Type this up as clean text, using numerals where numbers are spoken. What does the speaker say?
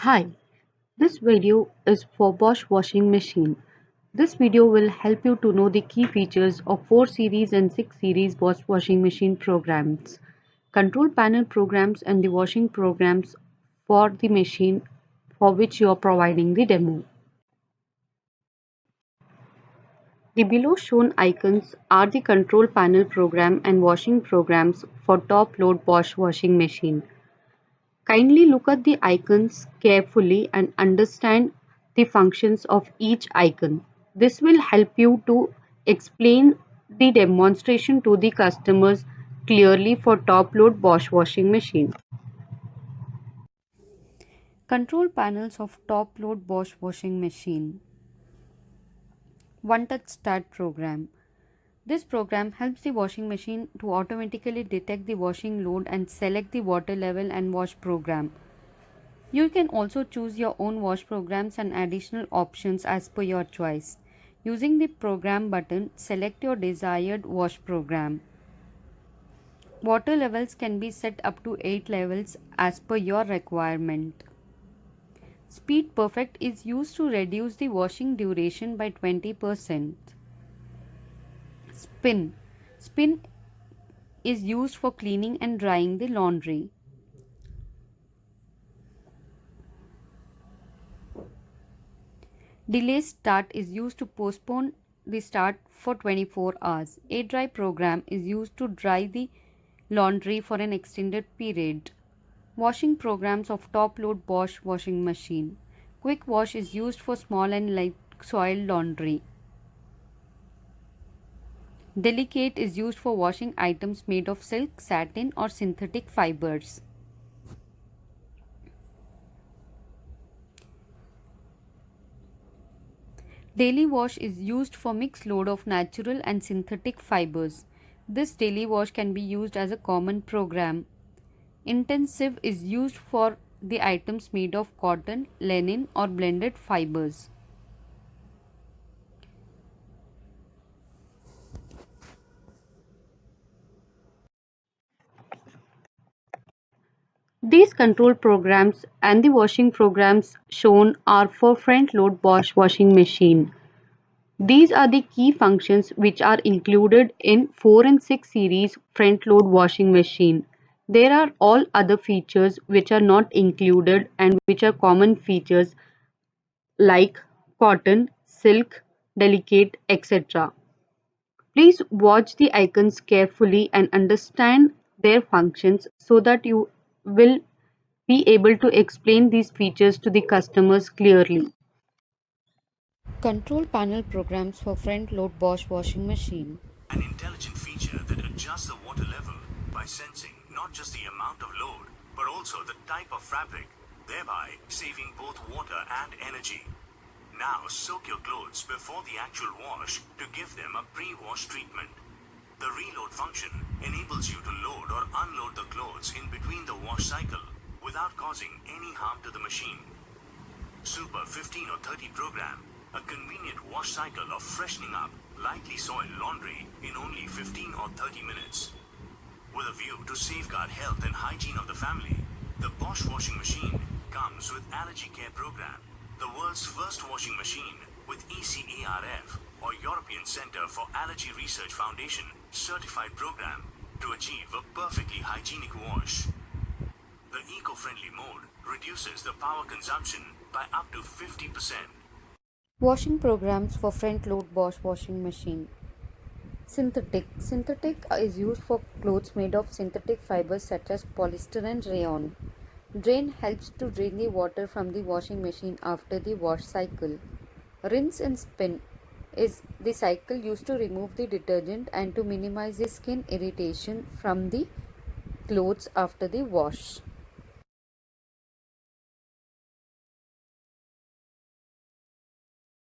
Hi, this video is for Bosch washing machine. This video will help you to know the key features of 4 series and 6 series Bosch washing machine programs, control panel programs and the washing programs for the machine for which you are providing the demo. The below shown icons are the control panel program and washing programs for top load Bosch washing machine. Kindly look at the icons carefully and understand the functions of each icon. This will help you to explain the demonstration to the customers clearly for top load Bosch washing machine. Control panels of top load Bosch washing machine. One touch start program. This program helps the washing machine to automatically detect the washing load and select the water level and wash program. You can also choose your own wash programs and additional options as per your choice. Using the program button, select your desired wash program. Water levels can be set up to 8 levels as per your requirement. Speed Perfect is used to reduce the washing duration by 20%. Spin. Spin is used for cleaning and drying the laundry. Delay start is used to postpone the start for 24 hours. A dry program is used to dry the laundry for an extended period. Washing programs of top load Bosch washing machine. Quick wash is used for small and light soil laundry. Delicate is used for washing items made of silk, satin or synthetic fibers. Daily wash is used for mixed load of natural and synthetic fibers. This daily wash can be used as a common program. Intensive is used for the items made of cotton, linen or blended fibers. These control programs and the washing programs shown are for front load Bosch washing machine. These are the key functions which are included in 4 and 6 series front load washing machine. There are all other features which are not included and which are common features like cotton, silk, delicate, etc. Please watch the icons carefully and understand their functions so that you will be able to explain these features to the customers clearly. Control panel programs for front load Bosch washing machine. An intelligent feature that adjusts the water level by sensing not just the amount of load, but also the type of fabric, thereby saving both water and energy. Now soak your clothes before the actual wash to give them a pre-wash treatment. The reload function enables you to load or unload the clothes in between the wash cycle without causing any harm to the machine. Super 15 or 30 program, a convenient wash cycle of freshening up lightly soiled laundry in only 15 or 30 minutes. With a view to safeguard health and hygiene of the family, the Bosch washing machine comes with Allergy Care Program, the world's first washing machine with ECARF or European Center for Allergy Research Foundation certified program to achieve a perfectly hygienic wash. The eco-friendly mode reduces the power consumption by up to 50%. Washing programs for front load Bosch washing machine. Synthetic. Synthetic is used for clothes made of synthetic fibers such as polyester and rayon. Drain helps to drain the water from the washing machine after the wash cycle. Rinse and spin is the cycle used to remove the detergent and to minimize the skin irritation from the clothes after the wash.